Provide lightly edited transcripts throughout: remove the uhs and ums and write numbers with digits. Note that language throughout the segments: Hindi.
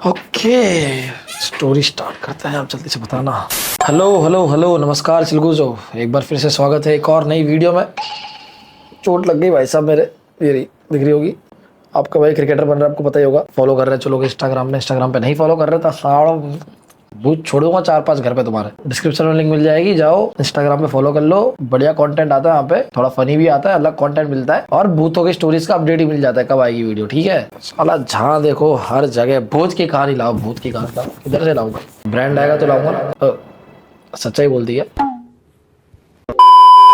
ओके, स्टोरी स्टार्ट करते हैं। आप जल्दी से बताना। हेलो हेलो हेलो, नमस्कार चिलगुजो, एक बार फिर से स्वागत है एक और नई वीडियो में। चोट लग गई भाई साहब मेरे, ये रही दिख रही होगी। आपका भाई क्रिकेटर बन रहा है, आपको पता ही होगा। फॉलो कर रहे हैं चलो इंस्टाग्राम पे नहीं फॉलो कर रहे था साड़ो भूत छोड़ूंगा 4-5 घर पे तुम्हारे। डिस्क्रिप्शन में लिंक मिल जाएगी, जाओ इंस्टाग्राम पे फॉलो कर लो। बढ़िया कंटेंट आता है यहाँ पे, थोड़ा फनी भी आता है, अलग कंटेंट मिलता है और भूतों की स्टोरीज का अपडेट ही मिल जाता है कब आएगी वीडियो। ठीक है साला, जहाँ देखो हर जगह भूत की कहानी लाओ, भूत की कहानी लाओ। किधर से लाऊंगा? ब्रांड आएगा तो लाऊंगा ना। सच्चाई बोल दी है।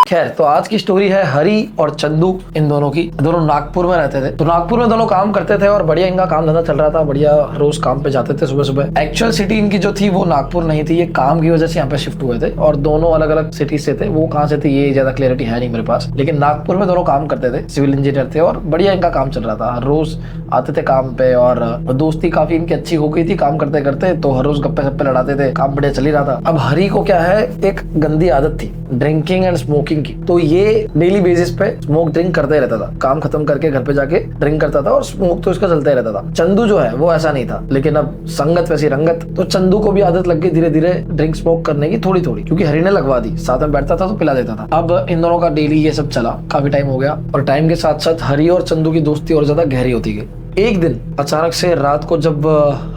खैर, तो आज की स्टोरी है हरी और चंदू, इन दोनों की। दोनों नागपुर में रहते थे, तो नागपुर में दोनों काम करते थे और बढ़िया इनका काम धंधा चल रहा था। बढ़िया रोज काम पे जाते थे सुबह सुबह। एक्चुअल सिटी इनकी जो थी वो नागपुर नहीं थी, ये काम की वजह से यहाँ पे शिफ्ट हुए थे और दोनों अलग अलग सिटी से थे। वो कहाँ से थे ये ज्यादा क्लियरिटी है नहीं मेरे पास, लेकिन नागपुर में दोनों काम करते थे, सिविल इंजीनियर थे और बढ़िया इनका काम चल रहा था। हर रोज आते थे काम पे और दोस्ती काफी इनकी अच्छी हो गई थी काम करते करते, तो हर रोज गप्पे सप्पे लड़ाते थे, काम बढ़िया चल ही रहा था। अब हरी को क्या है, एक गंदी आदत थी ड्रिंकिंग एंड स्मोकिंग की। तो ये डेली बेसिस पे स्मोक ड्रिंक करता ही रहता था। काम खत्म करके घर पे जाके ड्रिंक करता था और स्मोक तो इसका चलता ही रहता था। चंदू जो है वो ऐसा नहीं था, लेकिन अब संगत वैसी रंगत, तो चंदू को भी आदत लग गई धीरे धीरे ड्रिंक स्मोक करने की, थोड़ी थोड़ी, क्योंकि हरी ने लगवा दी। साथ में बैठता था तो पिला देता था। अब इन दोनों का डेली ये सब चला, काफी टाइम हो गया और टाइम के साथ साथ हरी और चंदू की दोस्ती और ज्यादा गहरी होती गई। एक दिन अचानक से रात को जब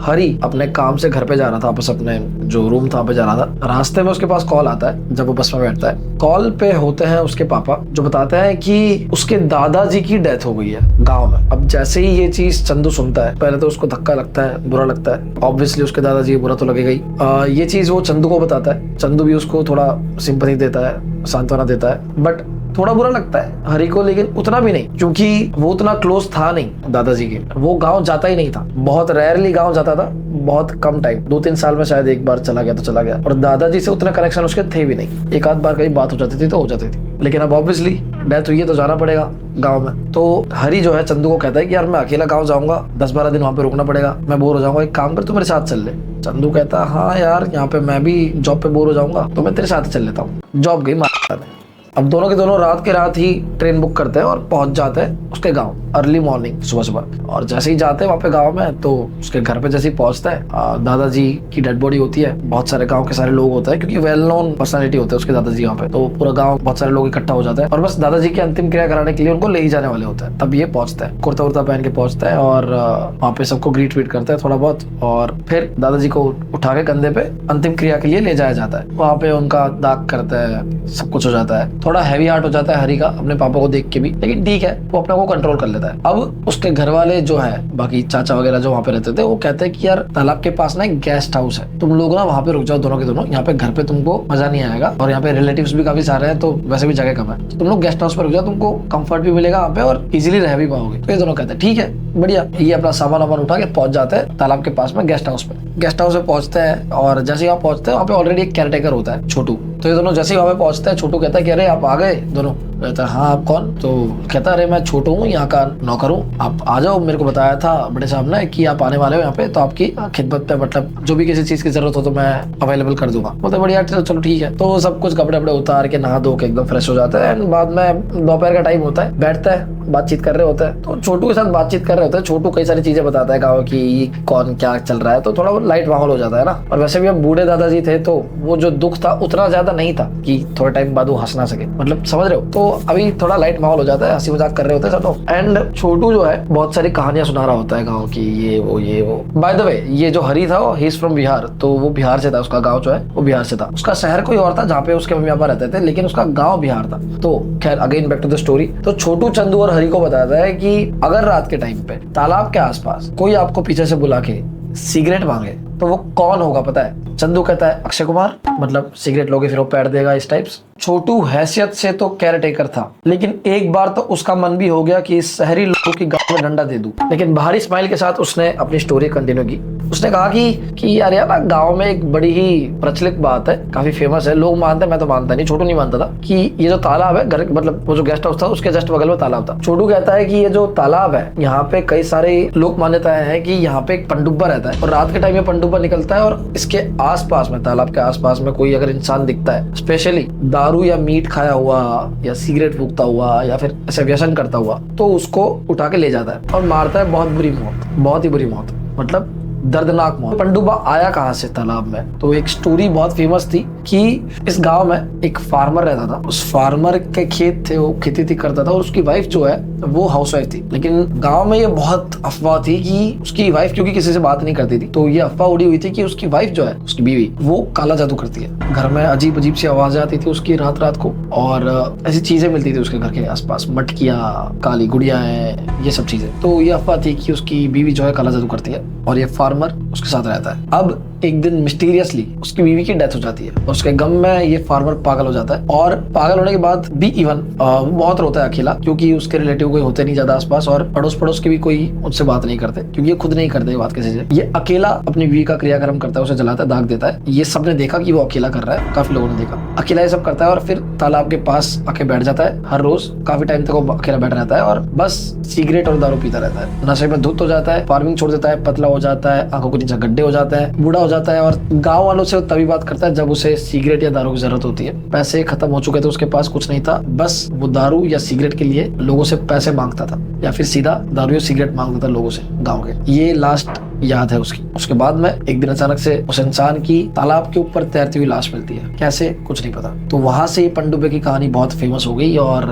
हरी अपने काम से घर पे जा रहा था, वापस अपने जो रूम था पे जा रहा था, रास्ते में उसके पास कॉल आता है जब वो बस में बैठता है। कॉल पे होते हैं उसके पापा, जो बताते हैं कि उसके दादाजी की डेथ हो गई है गांव में। अब जैसे ही ये चीज चंदू सुनता है, पहले तो उसको धक्का लगता है, बुरा लगता है। ऑब्वियसली उसके दादाजी बुरा तो लगेगा ही। ये चीज वो चंदू को बताता है, चंदू भी उसको थोड़ा सिंपैथी देता है, सांत्वना देता है, बट थोड़ा बुरा लगता है हरी को, लेकिन उतना भी नहीं, क्योंकि वो उतना क्लोज था नहीं दादाजी के। वो गांव जाता ही नहीं था, बहुत रेयरली गांव जाता था, बहुत कम टाइम, 2-3 साल में शायद एक बार चला गया तो चला गया। और दादाजी से उतने कनेक्शन उसके थे भी नहीं। एक आध बार कहीं बात हो जाती थी तो हो जाती थी, लेकिन अब ऑब्वियसली डेथ हुई है तो जाना पड़ेगा गाँव में। तो हरी जो है चंदू को कहता है कि यार मैं अकेला गाँव जाऊंगा, 10-12 दिन वहाँ पे रुकना पड़ेगा, मैं बोर हो जाऊंगा, एक काम कर तू मेरे साथ चल ले। चंदू कहता है हाँ यार, यहाँ पे मैं भी जॉब पे बोर हो जाऊंगा तो मैं तेरे साथ चल लेता हूँ। जॉब गई माता ने। अब दोनों के दोनों रात के रात ही ट्रेन बुक करते हैं और पहुंच जाते हैं उसके गांव, अर्ली मॉर्निंग, सुबह सुबह। और जैसे ही जाते हैं वहाँ पे गांव में, तो उसके घर पे जैसे ही पहुंचता है, दादाजी की डेड बॉडी होती है। बहुत सारे गांव के सारे लोग होते हैं, क्योंकि वेल नोन पर्सनालिटी होते हैं उसके दादाजी वहाँ पे, तो पूरा गाँव, बहुत सारे लोग इकट्ठा हो जाते हैं और बस दादाजी की अंतिम क्रिया कराने के लिए उनको ले ही जाने वाले होते हैं। तब ये पहुंचता है, कुर्ता उर्ता पहन के पहुंचता है और वहाँ पे सबको ग्रीट वीट करता है थोड़ा बहुत, और फिर दादाजी को उठा के कंधे पे अंतिम क्रिया के लिए ले जाया जाता है। वहाँ पे उनका दाग करता है, सब कुछ हो जाता है। थोड़ा हैवी हार्ट हो जाता है हरी का अपने पापा को देख के भी, लेकिन ठीक है, वो अपने को कंट्रोल कर लेता है। अब उसके घर वाले जो है, बाकी चाचा वगैरह जो वहाँ पे रहते थे, वो कहते हैं कि यार तालाब के पास ना एक गेस्ट हाउस है, तुम लोग ना वहाँ पे रुक जाओ दोनों के दोनों, यहाँ पे घर पे तुमको मजा नहीं आएगा और यहाँ पे रिलेटिव्स भी काफी सारे हैं, तो वैसे भी जगह कम है, तो तुम लोग गेस्ट हाउस पे रुक जाओ, तुमको कंफर्ट भी मिलेगा वहाँ पे और इजिली रह भी पाओगे। तो ये दोनों कहते हैं ठीक है बढ़िया। ये अपना सामान वामान उठा के पहुंच जाते हैं तालाब के पास में गेस्ट हाउस पे। गेस्ट हाउस पे पहुंचते हैं और जैसे ही वहाँ पहुंचते हैं, वहाँ पे ऑलरेडी एक केयर टेकर होता है, छोटू। तो ये दोनों जैसे ही वहाँ पे पहुंचते हैं, छोटू कहता है कि अरे आप आ गए दोनों। कहता है हाँ आप कौन? तो कहता है अरे मैं छोटू हूँ, यहाँ का नौकर हूँ, आप आ जाओ, मेरे को बताया था बड़े साहब ने कि आप आने वाले हो यहाँ पे, तो आपकी खिदमत पे, मतलब जो भी किसी चीज की जरूरत हो तो मैं अवेलेबल कर दूंगा। बोलते बढ़िया चलो ठीक है। तो सब कुछ कपड़े वपड़े उतार के नहा धो के एकदम फ्रेश हो जाता है। एंड बाद में दोपहर का टाइम होता है, बैठता है, बातचीत कर रहे होते हैं। तो छोटू के साथ बातचीत कर रहे होते हैं। छोटू कई सारी चीजें बताता है गाँव की, कौन क्या चल रहा है, तो थोड़ा लाइट माहौल हो जाता है ना। और वैसे भी अब बूढ़े दादाजी थे, तो वो जो दुख था उतना ज्यादा नहीं था कि थोड़े टाइम बाद वो हंस ना सके, मतलब समझ रहे हो। तो अभी थोड़ा लाइट माहौल हो जाता है, हंसी मजाक कर रहे होते हैं सब लोग। एंड छोटू जो है बहुत सारी कहानियां सुना रहा होता है गाँव की, ये वो। बाय द वे, ये जो हरी था ही इज फ्रॉम बिहार, तो वो बिहार से था, उसका गाँव जो है वो बिहार से था। उसका शहर कोई और था जहाँ पे उसके मम्मी पापा रहते थे, लेकिन उसका गाँव बिहार था। तो खैर again back to the story. तो छोटू चंदू और हरी को बताता है कि अगर रात के टाइम पे तालाब के आसपास कोई आपको पीछे से बुला के सिगरेट मांगे तो वो कौन होगा पता है? चंदू कहता है अक्षय कुमार, मतलब सिगरेट लोगे फिर वो पैर देगा, इस टाइप्स। छोटू हैसियत से तो केयर टेकर था, लेकिन एक बार तो उसका मन भी हो गया कि इस शहरी लोगों की गांव में डंडा दे दूं। लेकिन बाहरी स्माइल के साथ उसने अपनी स्टोरी कंटिन्यू की। उसने कहा कि यार ना गांव में एक बड़ी ही प्रचलित बात है, काफी फेमस है, लोग मानते हैं, मैं तो मानता नहीं, छोटू नहीं मानता था, कि ये जो तालाब है घर, मतलब वो जो गेस्ट हाउस था उसके जस्ट बगल में तालाब था। छोटू कहता है कि ये जो तालाब है, यहाँ पे कई सारे लोक मान्यताएं हैं कि यहाँ पे एक पनडुब्बा रहता है और रात के टाइम में पनडुब्बा निकलता है और इसके आसपास में, तालाब के आसपास में कोई अगर इंसान दिखता है, स्पेशली दारू या मीट खाया हुआ या सिगरेट फूकता हुआ या फिर ऐसे व्यसन करता हुआ, तो उसको उठा के ले जाता है और मारता है। बहुत बुरी मौत, बहुत ही बुरी मौत, मतलब दर्दनाक मौत। पंडुबा आया कहाँ से तालाब में, तो एक स्टोरी बहुत फेमस थी कि इस गांव में एक फार्मर रहता था। उस फार्मर के खेत थे, वो खेती करता था और उसकी वाइफ जो है वो हाउसवाइफ थी। लेकिन गांव में ये बहुत अफवाह थी कि उसकी वाइफ क्योंकि किसी से बात नहीं करती थी, तो ये अफवाह उड़ी हुई थी कि उसकी वाइफ जो है, उसकी बीवी, वो काला जादू करती है। घर में अजीब अजीब सी आवाजें आती थी उसकी रात रात को, और ऐसी चीजें मिलती थी उसके घर के आसपास, मटकियां, काली गुड़िया है, ये सब चीजें। तो ये अफवाह थी कि उसकी बीवी जो है काला जादू करती है और ये फार्मर उसके साथ रहता है। अब एक दिन मिस्टीरियसली उसकी बीवी की डेथ हो जाती है और उसके गम में ये फार्मर पागल हो जाता है। और पागल होने के बाद भी इवन वो बहुत रोता है अकेला, क्योंकि उसके रिलेटिव कोई होते नहीं ज्यादा आसपास, और पड़ोस के भी कोई उससे बात नहीं करते, क्योंकि ये खुद नहीं करते ये बात किसी से। ये अकेला अपनी बीवी का क्रियाक्रम करता है, उसे जलाता है, दाग देता है। ये सबने देखा कि वो अकेला कर रहा है, काफी लोगों ने देखा अकेला ये सब करता है। और फिर तालाब के पास आके बैठ जाता है हर रोज, काफी टाइम तक वो अकेला बैठ रहता है और बस सिगरेट और दारू पीता रहता है। नशे में धुत हो जाता है, फार्मिंग छोड़ देता है, पतला हो जाता है, आंखों के नीचे गड्ढे हो जाते हैं, बूढ़ा हो जाता है। और गांव वालों से तभी बात करता है जब उसे सिगरेट या दारू की जरूरत होती है। पैसे खत्म हो चुके थे, उसके पास कुछ नहीं था, बस वो दारू या सिगरेट के लिए लोगों से पैसे मांगता था, या फिर सीधा दारू या सिगरेट मांगता था लोगों से गांव के। ये लास्ट याद है उसकी। उसके बाद में एक दिन अचानक से उस इंसान की तालाब के ऊपर तैरती हुई लाश मिलती है, कैसे कुछ नहीं पता। तो वहां से पंडुबे की कहानी बहुत फेमस हो गई और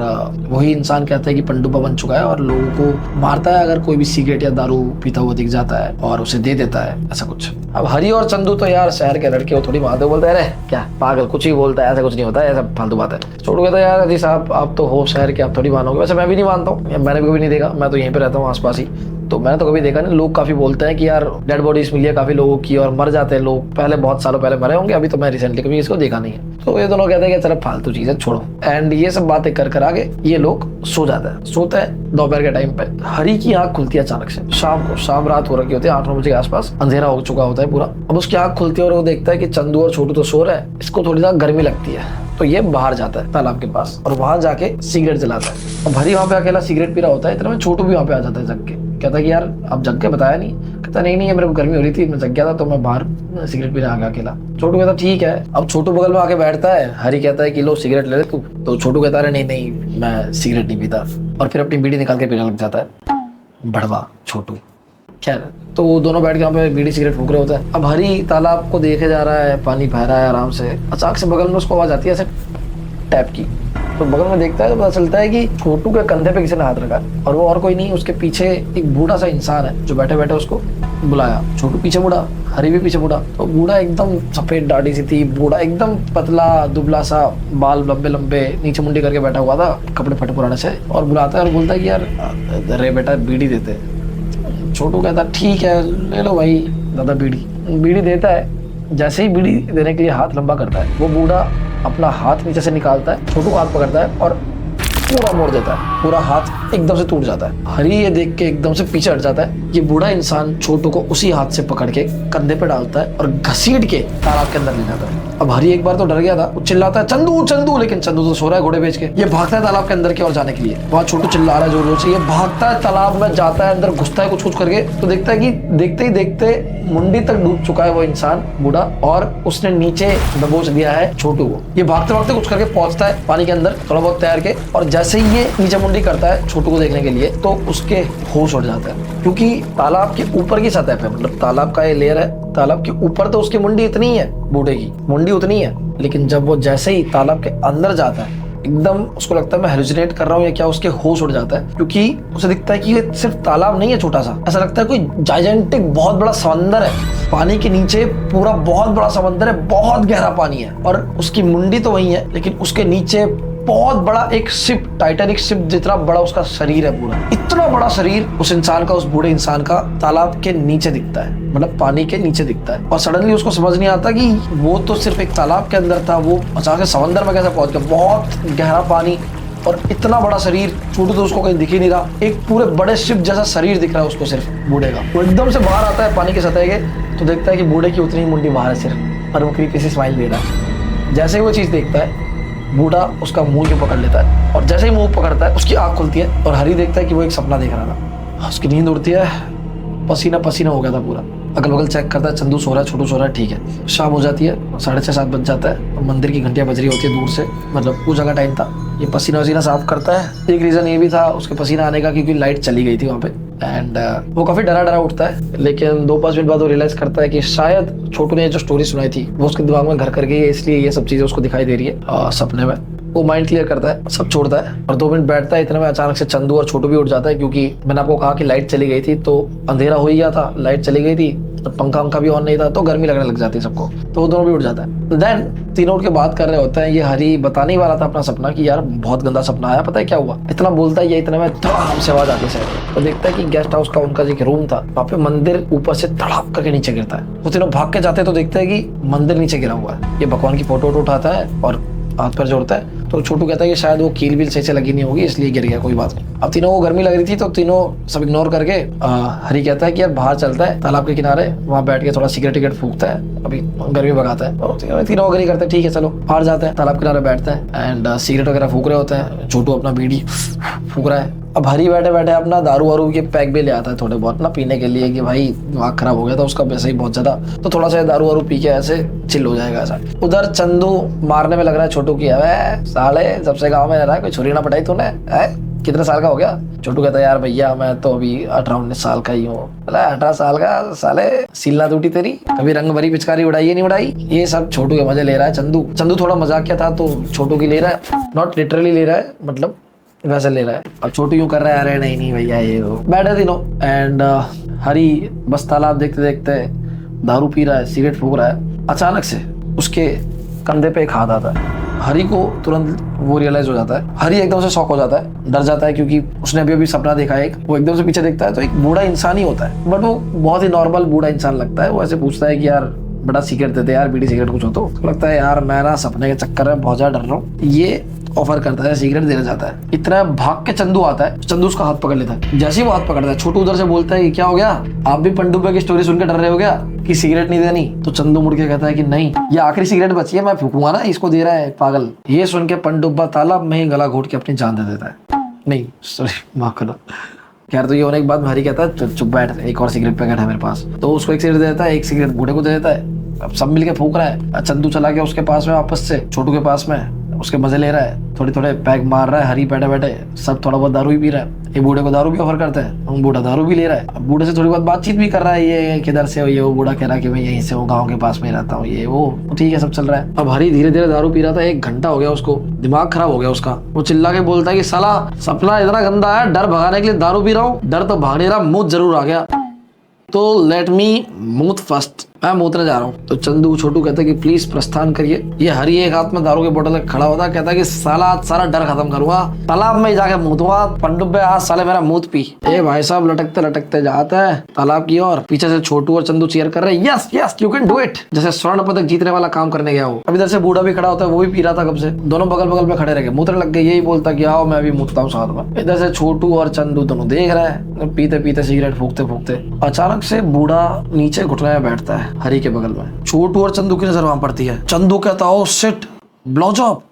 वही इंसान कहता है कि पंडुबा बन चुका है और लोगों को मारता है अगर कोई भी सिगरेट या दारू पीता हुआ दिख जाता है, और उसे दे देता है, ऐसा कुछ। अब हरी और चंदू तो यार शहर के लड़के, वो थोड़ी मारते बोलते हैं, अरे क्या पागल, कुछ ही बोलता है, ऐसा कुछ नहीं होता है, ऐसा फालतू बात है, छोड़ गया था यार। अजी साहब आप तो हो शहर के, आप थोड़ी मानोगे। वैसे मैं भी नहीं मानता हूँ, मैंने कभी नहीं देखा, मैं तो यहीं पे रहता हूँ आसपास ही, तो मैंने तो कभी देखा नहीं। लोग काफी बोलते हैं कि यार डेड बॉडीज मिली है काफी लोगों की और मर जाते हैं लोग, पहले बहुत सालों पहले मरे होंगे, अभी तो मैं रिसेंटली कभी इसको देखा नहीं है। तो ये दोनों कहते हैं कि चलो फालतू चीजें छोड़ो, एंड ये सब बातें कर आगे ये लोग सो जाते हैं। सोते हैं दोपहर के टाइम पे, हरी की आंख खुलती है अचानक से, शाम को, शाम रात हो रखी होती है, 8-9 बजे के आसपास, अंधेरा हो चुका होता है पूरा। अब उसकी आंख खुलती है और वो देखता है कि चंदू और छोटू तो सो रहे हैं, इसको थोड़ी सा गर्मी लगती है, तो ये बाहर जाता है तालाब के पास और वहां जाके सिगरेट जलाता है। अब हरी वहां पे अकेला सिगरेट पी रहा होता है, इतना में छोटू भी वहां पे आ जाता है जग के। कहता है कि यार आप जग के बताया नहीं। कहता नहीं मेरे को गर्मी हो रही थी, मैं जग गया था, तो मैं बाहर सिगरेट पीने आ गया अकेला। छोटू कहता ठीक है। अब छोटू बगल में आके बैठता है, हरी कहता है कि लो सिगरेट ले ले तू, तो छोटू कहता है नहीं मैं सिगरेट नहीं पीता, और फिर अपनी बीड़ी निकाल के पीने लग जाता है, भड़वा छोटू। खैर, तो वो दोनों बैठ के वहाँ पे बीड़ी सिगरेट फूक रहे होते हैं। अब हरी तालाब को देखे जा रहा है, पानी बह रहा है आराम से, अचानक से बगल में उसको आवाज आती है ऐसे टैप की। तो बगल में देखता है तो पता चलता है कि छोटू के कंधे पे किसी ने हाथ रखा है, और वो और कोई नहीं, उसके पीछे एक बूढ़ा सा इंसान है जो बैठे बैठे उसको बुलाया। छोटू पीछे मुड़ा, हरी भी पीछे मुड़ा, तो बूढ़ा एकदम सफेद दाढ़ी सी थी, बूढ़ा एकदम पतला दुबला सा, बाल लंबे लंबे, नीचे मुंडी करके बैठा हुआ था, कपड़े फटे पुराने से, और बुलाता है और बोलता है कि यार अरे बेटा बीड़ी देते। छोटू कहता ठीक है ले लो भाई दादा बीड़ी देता है। जैसे ही बीड़ी देने के लिए हाथ लंबा करता है, वो बूढ़ा अपना हाथ नीचे से निकालता है, छोटू को हाथ पकड़ता है और पूरा मोड़ देता है, पूरा हाथ एकदम से टूट जाता है। हरी ये देख के एकदम से पीछे हट जाता है। ये बूढ़ा इंसान छोटू को उसी हाथ से पकड़ के कंधे पे डालता है और घसीट के तालाब के अंदर ले जाता है। अब हरी एक बार तो डर गया था, वो चिल्लाता है चंदू चंदू, लेकिन चंदू तो सो रहा है घोड़े बेच के। ये भागता है तालाब के अंदर की ओर जाने के लिए, वहाँ छोटू चिल्ला रहा है जोर जोर से। ये भागता है तालाब में, जाता है अंदर, घुसता है कुछ करके, तो देखता है कि देखते ही देखते मुंडी तक डूब चुका है वो इंसान बूढ़ा, और उसने नीचे दबोच दिया है छोटू को। ये भागते भागते कुछ करके पहुंचता है पानी के अंदर थोड़ा बहुत तैर के, और जैसे ही ये नीचे मुंडी करता है छोटू को देखने के लिए, तो उसके होश उड़ जाता है, क्योंकि तालाब के ऊपर की सतह पे, मतलब तालाब का ये लेयर है, तालाब के ऊपर तो उसकी मुंडी इतनी ही है, बूढ़े की मुंडी उतनी है, लेकिन जब वो जैसे ही तालाब के अंदर जाता है, एकदम उसको लगता है मैं हेलुसिनेट कर रहा हूँ या क्या, उसके होश उड़ जाता है, क्योंकि उसे दिखता है कि ये सिर्फ तालाब नहीं है छोटा सा, ऐसा लगता है कोई जाइजेंटिक बहुत बड़ा समंदर है, पानी के नीचे पूरा बहुत बड़ा समंदर है, बहुत गहरा पानी है, और उसकी मुंडी तो वही है, लेकिन उसके नीचे बहुत बड़ा एक शिप, टाइटैनिक शिप जितना बड़ा उसका शरीर है, पूरा इतना बड़ा शरीर उस इंसान का, उस बूढ़े इंसान का तालाब के नीचे दिखता है, मतलब पानी के नीचे दिखता है। और सडनली उसको समझ नहीं आता कि वो तो सिर्फ एक तालाब के अंदर था, वो अचानक से समंदर में कैसे पहुंच गया, बहुत गहरा पानी और इतना बड़ा शरीर। छोटू तो उसको कहीं दिख ही नहीं रहा, एक पूरे बड़े शिप जैसा शरीर दिख रहा है उसको सिर्फ बूढ़े का। वो एकदम से बाहर आता है पानी के सतह के, तो देखता है कि बूढ़े की उतनी ही मुंडी बाहर है सिर्फ, और वो किसी स्माइल दे रहा है। जैसे ही वो चीज देखता है, बूढ़ा उसका मुंह क्यों पकड़ लेता है, और जैसे ही मुंह पकड़ता है उसकी आंख खुलती है, और हरी देखता है कि वो एक सपना देख रहा था। उसकी नींद उड़ती है, पसीना पसीना हो गया था पूरा। अगल बगल चेक करता है, चंदू सो रहा है, छोटू सो रहा है, ठीक है। शाम हो जाती है, 6:30-7 बज जाता है, मंदिर की घंटियां बज रही होती है दूर से, मतलब पूजा का टाइम था। ये पसीना वसीना साफ करता है। एक रीजन ये भी था उसके पसीना आने का, क्योंकि लाइट चली गई थी वहाँ पे, एंड वो काफी डरा डरा उठता है, लेकिन 2-5 मिनट बाद वो रियलाइज करता है कि शायद छोटू ने जो स्टोरी सुनाई थी वो उसके दिमाग में घर कर गई है, इसलिए ये सब चीजें उसको दिखाई दे रही है सपने में। वो माइंड क्लियर करता है, सब छोड़ता है और 2 मिनट बैठता है। इतने में अचानक से चंदू और छोटू भी उठ जाता है, क्योंकि मैंने आपको कहा कि लाइट चली गई थी तो अंधेरा हो ही गया था, लाइट चली गई थी तो पंखा भी ऑन नहीं था तो गर्मी लगने लग जाती है सबको, तो वो दोनों भी उठ जाता है। देन तीनों उठ के बात कर रहे होते हैं। ये हरी बताने ही वाला था अपना सपना कि यार बहुत गंदा सपना आया, पता है क्या हुआ। इतना बोलता है ये, इतने में धड़ाम से आवाज आती है, तो देखता है कि गेस्ट हाउस का उनका जो रूम था वहाँ पे मंदिर ऊपर से धड़ाक करके नीचे गिरता है। वो तीनों भाग के जाते हैं तो देखते हैं कि मंदिर नीचे गिरा हुआ है। ये भगवान की फोटो उठाता है और हाथ पर जोड़ता है, तो छोटू कहता है कि शायद वो कील बील सही से लगी नहीं होगी इसलिए गिर गया, कोई बात नहीं। अब तीनों को गर्मी लग रही थी तो तीनों सब इग्नोर करके हरी कहता है कि यार बाहर चलता है तालाब के किनारे, वहाँ बैठ के थोड़ा सिगरेट टिकट फूकता है, अभी गर्मी भगाता है। तो तीनों अग्री करते हैं, ठीक है चलो बाहर जाते हैं। तालाब किनारे बैठते हैं एंड सिगरेट वगैरह फूक रहे होते हैं। छोटू अपना बीड़ी फूक रहा है। अब हरी बैठे बैठे अपना दारू वारू के पैक भी ले आता है थोड़े बहुत ना पीने के लिए, कि भाई दिमाग खराब हो गया था उसका वैसे ही बहुत ज्यादा, तो थोड़ा सा दारू वारू पी के ऐसे चिल हो जाएगा ऐसा। उधर चंदू मारने में लग रहा है छोटू की, अबे साले जब से गाँव में रह रहा है कोई छुरी ना पटाई तूने, कितने साल का हो गया। छोटू कहता है यार भैया मैं तो अभी 18-19 साल का ही हूँ। 18 साल का, साले सील ना टूटी तेरी, कभी रंग भरी पिचकारी उड़ाई है नहीं उड़ाई। ये सब छोटू के मजे ले रहा है चंदू थोड़ा मजाक किया था तो छोटू की ले रहा है, नॉट लिटरली ले रहा है, मतलब वैसे ले रहा है। अब छोटू यूं कर रहा है, अरे नहीं भैया ये वो। बैठे तीनों एंड हरी बस तालाब देखते देखते दारू पी रहा है, सिगरेट फूक रहा है। अचानक से उसके कंधे पे एक हाथ आता है। हरी को तुरंत वो रियलाइज हो जाता है। हरी एकदम से शॉक हो जाता है, डर जाता है, क्योंकि उसने अभी सपना देखा है। वो एकदम से पीछे देखता है तो एक बूढ़ा इंसान ही होता है, बट वो बहुत ही नॉर्मल बूढ़ा इंसान लगता है। वो ऐसे पूछता है कि यार बड़ा सिगरेट देते यार, बीड़ी सिगरेट कुछ हो तो लगता है यार मैं ना सपने के चक्कर में बहुत ज्यादा डर रहा हूँ। ये ऑफर करता है, सिगरेट देना चाहता है। इतना भाग के चंदू आता है, चंदू उसका हाथ पकड़ लेता है। जैसे ही वो हाथ पकड़ता है छोटू उधर से बोलता है कि क्या हो गया, आप भी पंडुब्बे की स्टोरी सुन के डर रहे हो क्या कि सिगरेट नहीं देनी। तो चंदू मुड़ के कहता है कि नहीं, ये आखिरी सिगरेट बची है, मैं फूकूंगा ना, इसको दे रहा है पागल। ये सुन के पंडुब्बा तालाब में ही गला घोट के अपनी जान दे देता है। नहीं सॉरी माफ करो। खैर तो ये होने के बाद हरी कहता है चुप बैठ, एक और सिगरेट पैकेट है मेरे पास। तो उसको एक सिगरेट दे देता है, एक सिगरेट बूढ़े को दे देता है। अब सब मिलके फूक रहा है। चंदू चला गया उसके पास में वापस से, छोटू के पास में, उसके मजे ले रहा है, थोड़े पैक मार रहा है। हरी बैठे बैठे सब थोड़ा बहुत दारू ही पी रहा है। ये बूढ़े को दारू भी ऑफर करते हैं, बूढ़ा दारू भी ले रहा है। अब बूढ़े से थोड़ी बहुत बातचीत भी कर रहा है, ये किधर से हो, ये वो बूढ़ा कह रहा है कि मैं यहीं से हूँ, गाँव के पास में रहता हूँ, ये वो ठीक है सब चल रहा है। अब हरी धीरे धीरे दारू पी रहा था, 1 घंटा हो गया उसको, दिमाग खराब हो गया उसका। वो चिल्ला के बोलता है कि साला सपना इतना गंदा है, डर भगाने के लिए दारू पी रहा हूँ, डर तो भाग नहीं रहा, मूत जरूर आ गया, तो लेट मी मूत फर्स्ट, मैं मूतने जा रहा हूँ। तो चंदू छोटू कहता है कि प्लीज प्रस्थान करिए। ये हरी एक हाथ में दारू के बोतल खड़ा होता है, कहता है कि साला सारा डर खत्म करूंगा, तालाब में जाके मूतूंगा, पंडुब्बे आज साले मेरा मूत पी। ए भाई साहब लटकते लटकते जाता है तालाब की ओर। पीछे से छोटू और चंदू चीयर कर रहे हैं, yes yes you can do it, जैसे स्वर्ण पदक जीतने वाला काम करने गया हो। अब इधर से बूढ़ा भी खड़ा होता है, वो भी पी रहा था कब से, दोनों बगल बगल में खड़े रह गए, मूतने लग गए। यही बोलता कि आओ मैं भी मूतता हूँ साथ में। इधर से छोटू और चंदू दोनों देख रहे हैं, पीते पीते सिगरेट फूकते फूकते। अचानक से बूढ़ा नीचे घुटने में बैठता है हरी के बगल में। छोटू और चंदू की नजर वहां पड़ती है। चंदू कहता ओ शिट ब्लो जॉब।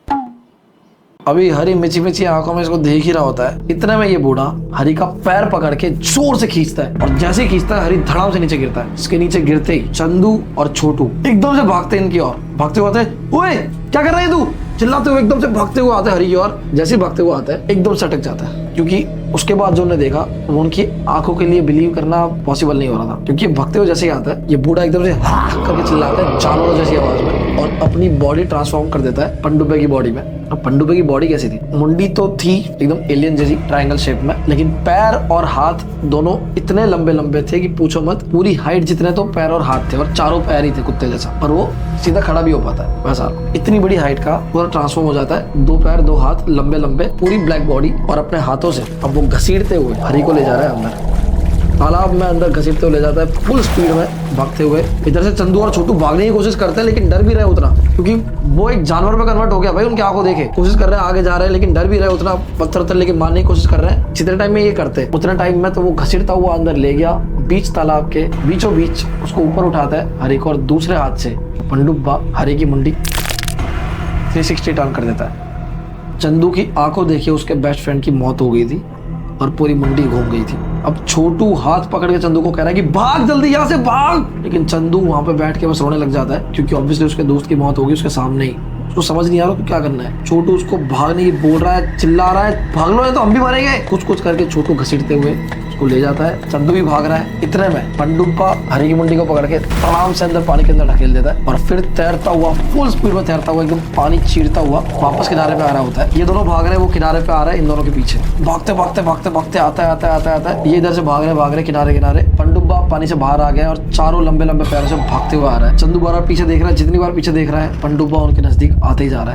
अभी हरी मिची मिची आंखों में इसको देख ही रहा होता है। इतने में ये बूढ़ा हरी का पैर पकड़ के जोर से खींचता है, और जैसे ही खींचता है हरी धड़ाम से नीचे गिरता है। इसके नीचे गिरते ही चंदू और छोटू एकदम से भागते इनकी ओर, भागते हुए आते, ओए क्या कर रहा है तू, चिल्लाते हुए एकदम से भागते हुए आते हैं हरी की ओर। जैसे ही भागते हुए आता है एकदम से अटक जाता है, क्योंकि उसके बाद जो उन्होंने देखा वो उनकी आंखों के लिए बिलीव करना पॉसिबल नहीं हो रहा था। क्योंकि भागते हुए जैसे ही आता है ये बूढ़ा एकदम से हा करके चिल्लाता है जानवरों जैसी आवाज में, और अपनी बॉडी ट्रांसफॉर्म कर देता है पंडुब्बे की बॉडी में। अब पंडुब्बे की बॉडी कैसी थी, मुंडी तो थी एकदम एलियन जैसी ट्रायंगल शेप में, लेकिन पैर और हाथ दोनों इतने लंबे लंबे थे कि पूछो मत। पूरी हाइट जितने तो पैर और हाथ थे, और चारों पैर ही थे कुत्ते जैसा, और वो सीधा खड़ा भी हो पाता है वैसा। इतनी बड़ी हाइट का पूरा ट्रांसफॉर्म हो जाता है, 2 पैर 2 हाथ लंबे लंबे, पूरी ब्लैक बॉडी, और अपने हाथों से अब वो घसीटते हुए हरी को ले जा रहा है अंदर तालाब में। अंदर घसीटते हुए ले जाता है फुल स्पीड में भागते हुए। इधर से चंदू और छोटू भागने की कोशिश करते हैं, लेकिन डर भी रहे उतना, क्योंकि वो एक जानवर में कन्वर्ट हो गया भाई उनकी आंखों देखे। कोशिश कर रहे हैं आगे जा रहे हैं, लेकिन डर भी रहे उतना, पत्थर उत्थर लेके मारने की कोशिश कर रहे हैं। जितने टाइम में ये करते उतने टाइम में तो वो घसीटता हुआ अंदर ले गया, बीच तालाब के बीचों बीच उसको ऊपर उठाता है हरी को, और दूसरे हाथ से पंडुब्बा हरी की मुंडी 360 टर्न कर देता है। चंदू की आंखों देखिए उसके बेस्ट फ्रेंड की मौत हो गई थी और पूरी मुंडी घूम गई थी। अब छोटू हाथ पकड़ के चंदू को कह रहा है कि भाग जल्दी यहाँ से भाग, लेकिन चंदू वहां पे बैठ के बस रोने लग जाता है, क्योंकि ऑब्वियसली उसके दोस्त की मौत होगी उसके सामने ही। उसको समझ नहीं आ रहा तो क्या करना है। छोटू उसको भागने की बोल रहा है, चिल्ला रहा है भाग लो नहीं तो हम भी मरेंगे। कुछ कुछ करके छोटू घसीटते हुए उसको उसको ले जाता है। चंदू भी भाग रहा है, इतने में पंडुब्बा हरी की मुंडी को पकड़ के आराम से अंदर पानी के अंदर ढकेल देता है और फिर तैरता हुआ फुल स्पीड में तैरता हुआ एकदम पानी चीरता हुआ वापस किनारे पे आ रहा होता है। ये दोनों भाग रहे हैं, वो किनारे पे आ रहा है इन दोनों के पीछे, भागते भागते भागते भागते आता है। ये इधर से भाग रहे किनारे। पंडुब्बा पानी से बाहर आ गया और चारों लंबे लंबे पैरों से भागते हुए आ रहा है। चंदू बार पीछे देख रहा है, जितनी बार पीछे देख रहा है पंडुब्बा उनके नजदीक आते ही जा रहा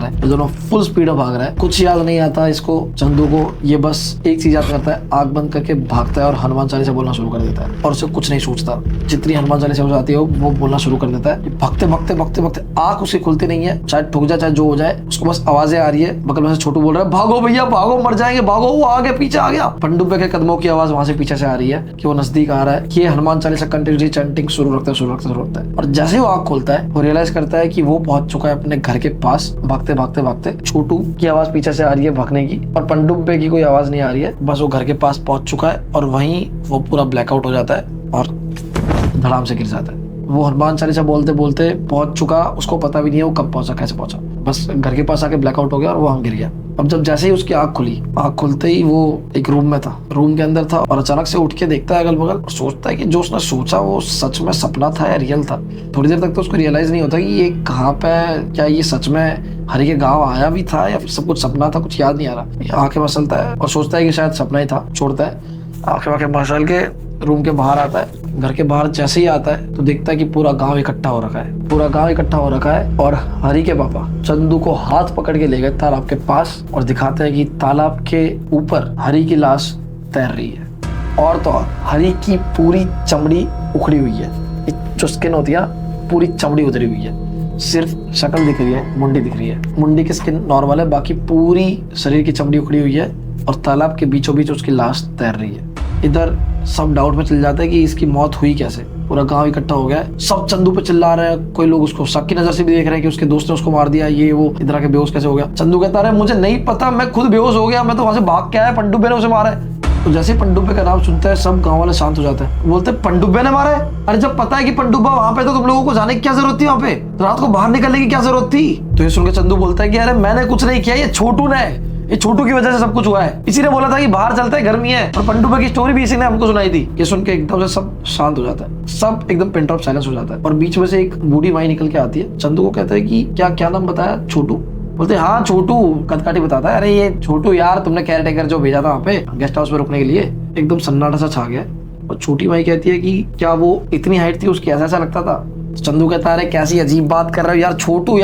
है। ये दोनों फुल स्पीड में भाग रहा है। कुछ याद नहीं आता इसको, चंदू को। ये बस एक चीज याद करता है, आंख बंद करके भागता है और हनुमान चालीसा बोलना शुरू कर देता है और उसे कुछ नहीं सोचता। जितनी हनुमान चालीसा हो जाती है वो बोलना शुरू कर देता है। भागते आंख उसकी खुलती नहीं है, चाहे ठुक जाए चाहे जो हो जाए, उसको बस आवाजें आ रही है। बगल में से छोटू बोल रहा है, भागो भैया भागो, मर जाएंगे, भागो, वो आगे पीछे आ गया। पंडुब्बे के कदमों की आवाज वहां से पीछे से आ रही है कि वो नजदीक आ रहा है। ये हनुमान चालीसा कंटिन्यूसली चैंटिंग शुरू रखता है और जैसे वो आंख खोलता है वो रियलाइज करता है कि वो पहुंच चुका है अपने घर के पास। भागते छोटू की आवाज पीछे से आ रही है भागने की, और पंडुब्बे की कोई आवाज नहीं आ रही है। बस वो घर के पास पहुंच चुका है और वहीं वो पूरा ब्लैकआउट हो जाता है और धड़ाम से गिर जाता है। वो हनुमान चालीसा बोलते बोलते पहुंच चुका, उसको पता भी नहीं है वो कब पहुंचा, कैसे पहुंचा। बस घर के पास आके ब्लैकआउट हो गया और वो वहां गिर गया। अब जब जैसे ही उसकी आंख खुलते ही वो एक रूम में था, रूम के अंदर था और अचानक से उठ के देखता है अगल बगल और सोचता है कि जो उसने सोचा वो सच में सपना था या रियल था। थोड़ी देर तक तो उसको रियलाइज नहीं होता कि ये कहाँ पे, क्या ये सच में हरी के गांव आया भी था या फिर सब कुछ सपना था, कुछ याद नहीं आ रहा। आंखें मसलता है और सोचता है कि शायद सपना ही था, छोड़ता है। आंखें मसल के रूम के बाहर आता है। घर के बाहर जैसे ही आता है तो देखता है कि पूरा गांव इकट्ठा हो रखा है और हरी के पापा चंदू को हाथ पकड़ के ले गए तालाब के पास और दिखाते हैं कि तालाब के ऊपर हरी की लाश तैर रही है। और तो और हरी की पूरी चमड़ी उखड़ी हुई है, जो स्किन होती है पूरी चमड़ी उतरी हुई है, सिर्फ शक्ल दिख रही है, मुंडी दिख रही है। मुंडी की स्किन नॉर्मल है, बाकी पूरी शरीर की चमड़ी उखड़ी हुई है और तालाब के बीचों बीच उसकी लाश तैर रही है। इधर सब डाउट में चल जाता है कि इसकी मौत हुई कैसे। पूरा गांव इकट्ठा हो गया है, सब चंदू पे चिल्ला रहे हैं। कोई लोग उसको शक की नजर से भी देख रहे हैं कि उसके दोस्त ने उसको मार दिया, ये वो। इधर आके बेहोश कैसे हो गया। चंदू कहता है मुझे नहीं पता, मैं खुद बेहोश हो गया, मैं तो वहां से भाग के आया, पंडुब्बे ने उसे मारा है। तो जैसे ही पंडुब्बे का नाम सुनता है सब गांव वाले शांत हो जाते हैं, बोलते हैं पंडुब्बे ने मारा है। अरे जब पता है कि पंडुब्बा वहां पे तो तुम लोगों को जाने की क्या जरूरत थी, वहां पे रात को बाहर निकलने की क्या जरूरत थी। तो ये सुनकर चंदू बोलता है कि अरे मैंने कुछ नहीं किया, ये छोटू ने, ये छोटू की वजह से सब कुछ हुआ है। इसी ने बोला था कि बाहर चलते हैं, गर्मी है, और पंडुब्बे की स्टोरी भी इसी ने हमको सुनाई थी। ये सुन के एकदम से सब शांत हो जाता है, सब एकदम पिन ड्रॉप साइलेंस हो जाता है। और बीच में से एक बूढ़ी माई निकल के आती है। चंदू को कहता है कि क्या नाम बताया, छोटू। बोलते हाँ छोटू, कदकाठी बताता है। अरे ये छोटू यार, तुमने केयर टेकर जो भेजा था वहाँ पे गेस्ट हाउस में रुकने के लिए। एकदम सन्नाटा सा छा गया और छोटी माई कहती है कि क्या वो इतनी हाइट थी उसकी, ऐसा लगता था। चंदू कहता है अरे कैसी अजीब बात कर रहे हो यार, छोटू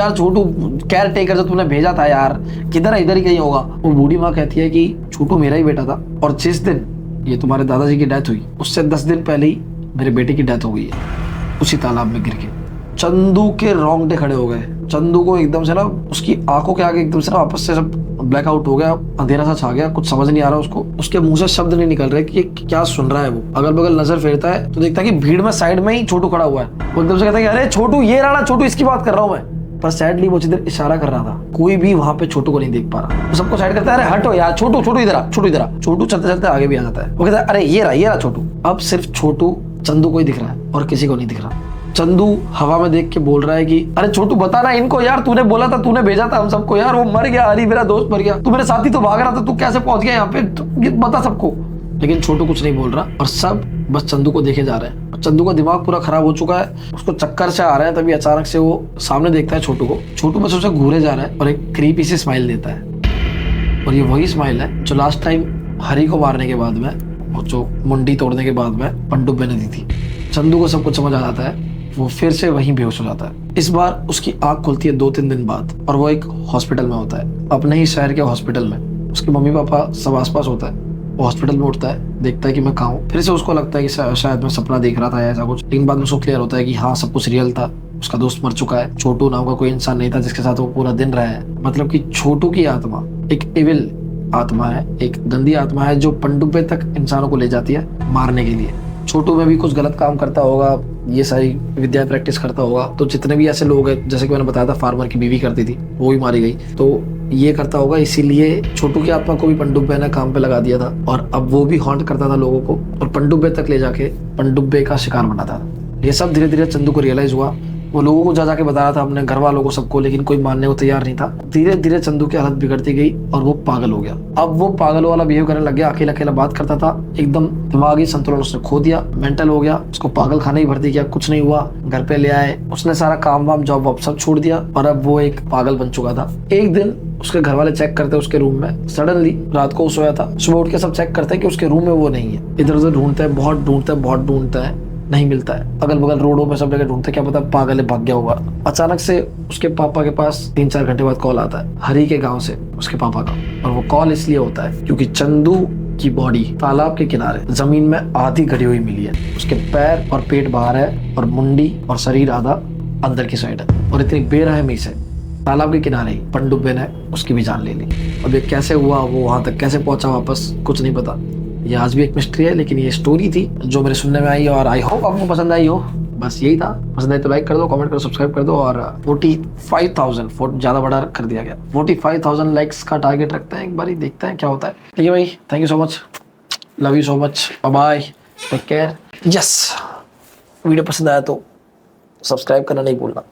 केयर टेकर जो तुमने भेजा था यार, किधर है, इधर ही कहीं होगा। वो बूढ़ी माँ कहती है कि छोटू मेरा ही बेटा था और जिस दिन ये तुम्हारे दादाजी की डेथ हुई उससे 10 दिन पहले ही मेरे बेटे की डेथ हो गई है, उसी तालाब में गिर के। चंदू के रोंगटे खड़े हो गए। चंदू को एकदम से ना उसकी आंखों के आगे एकदम से ना वापस से सब ब्लैकआउट हो गया, अंधेरा सा छा गया, कुछ समझ नहीं आ रहा उसको। उसके मुंह से शब्द नहीं निकल रहे कि ये क्या सुन रहा है। वो अगल बगल नजर फेरता है तो देखता है कि भीड़ में साइड में ही छोटू खड़ा हुआ है। वो एकदम से कहता है कि अरे छोटू, ये रहा छोटू, इसकी बात कर रहा हूँ मैं। पर सैडली वो जिधर इशारा कर रहा था कोई भी वहां पे छोटू को नहीं देख पा रहा। वो सबको साइड करता है, अरे हटो यार, छोटू इधर आ। छोटू चलते चलते आगे भी आ जाता है। वो कहता है अरे ये रहा छोटू। अब सिर्फ छोटू चंदू को ही दिख रहा है और किसी को नहीं दिख रहा। चंदू हवा में देख के बोल रहा है कि अरे छोटू बता ना इनको यार, तूने बोला था, तूने भेजा था हम सबको यार, वो मर गया, हरी मेरा दोस्त मर गया, तू मेरे साथी तो भाग रहा था, तू कैसे पहुंच गया यहाँ पे, ये बता सबको। लेकिन छोटू कुछ नहीं बोल रहा और सब बस चंदू को देखे जा रहे हैं। चंदू का दिमाग पूरा खराब हो चुका है, उसको चक्कर से आ रहे हैं। तभी अचानक से वो सामने देखता है छोटू को। छोटू बस उसे घूरे जा रहा है और एक क्रीपी सी स्माइल देता है। और ये वही स्माइल है जो लास्ट टाइम हरी को मारने के बाद में, वो जो मुंडी तोड़ने के बाद में पंडुब्बे ने दी थी। चंदू को सब कुछ समझ आ जाता है, वो फिर से वहीं बेहोश हो जाता है। इस बार उसकी आंख खुलती है 2-3 दिन बाद और वो एक हॉस्पिटल में होता है, अपने ही शहर के हॉस्पिटल में। उसके मम्मी पापा सब आसपास होता है। वो हॉस्पिटल में उठता है, देखता है कि मैं कहाँ हूँ। फिर से उसको लगता है कि शायद मैं सपना देख रहा था या ऐसा कुछ। लेकिन बाद में उसको क्लियर होता है कि हाँ सब कुछ रियल था, उसका दोस्त मर चुका है। छोटू नाम का कोई इंसान नहीं था जिसके साथ वो पूरा दिन रहा है। मतलब कि छोटू की आत्मा एक इविल आत्मा है, एक गंदी आत्मा है जो पंडुब्बे तक इंसानों को ले जाती है मारने के लिए। छोटू में भी कुछ गलत काम करता होगा, ये सारी विद्या प्रैक्टिस करता होगा। तो जितने भी ऐसे लोग हैं, जैसे कि मैंने बताया था फार्मर की बीवी करती थी, वो भी मारी गई, तो ये करता होगा। इसीलिए छोटू की आत्मा को भी पंडुब्बे ने काम पे लगा दिया था और अब वो भी हॉन्ट करता था लोगों को और पंडुब्बे तक ले जाके पंडुब्बे का शिकार बनाता था। ये सब धीरे धीरे चंदू को रियलाइज हुआ वो लोगों को जा जाके बता रहा था, अपने घर वालों को, सबको, लेकिन कोई मानने को तैयार नहीं था। धीरे धीरे चंदू की हालत बिगड़ती गई और वो पागल हो गया। अब वो पागल वाला बिहेव करने लग गया, अकेला अकेला बात करता था, एकदम दिमागी संतुलन उसने खो दिया, मेंटल हो गया। उसको पागल खाने ही भर्ती किया, कुछ नहीं हुआ, घर पे ले आए, उसने सारा काम वाम जॉब वॉब सब छोड़ दिया और अब वो एक पागल बन चुका था। एक दिन उसके घर वाले चेक करते उसके रूम में, सडनली रात को वो सोया था, सुबह उठ के सब चेक करते हैं कि उसके रूम में वो नहीं है। इधर उधर ढूंढते हैं, बहुत ढूंढते हैं, नहीं मिलता है। अगल बगल रोडों पे सब जगह ढूंढते, क्या पता पागल है, भाग गया होगा। अचानक से उसके पापा के पास 3-4 घंटे बाद कॉल आता है हरी के गांव से, उसके पापा का। और वो कॉल इसलिए होता है क्योंकि चंदू की बॉडी तालाब के किनारे जमीन में आधी गड़ी हुई मिली है। उसके पैर और पेट बाहर है और मुंडी और शरीर आधा अंदर की साइड है। और इतनी बेरहमी से तालाब के किनारे ही पनडुब्बे ने उसकी भी जान ले ली। अब ये कैसे हुआ, वो वहां तक कैसे पहुंचा वापस, कुछ नहीं पता। ये आज भी एक मिस्ट्री है, लेकिन ये स्टोरी थी जो मेरे सुनने में आई और आई होप आपको पसंद आई हो। बस यही था। पसंद आई तो लाइक कर दो, कमेंट करो, सब्सक्राइब कर दो। और 45,000 ज़्यादा बड़ा कर दिया गया, 45,000 लाइक्स का टारगेट रखते हैं, एक बार ही देखते हैं क्या होता है। ठीक है भाई, thank you so much, love you so much, bye bye, take care. Yes, video पसंद आया तो सब्सक्राइब करना नहीं भूलना।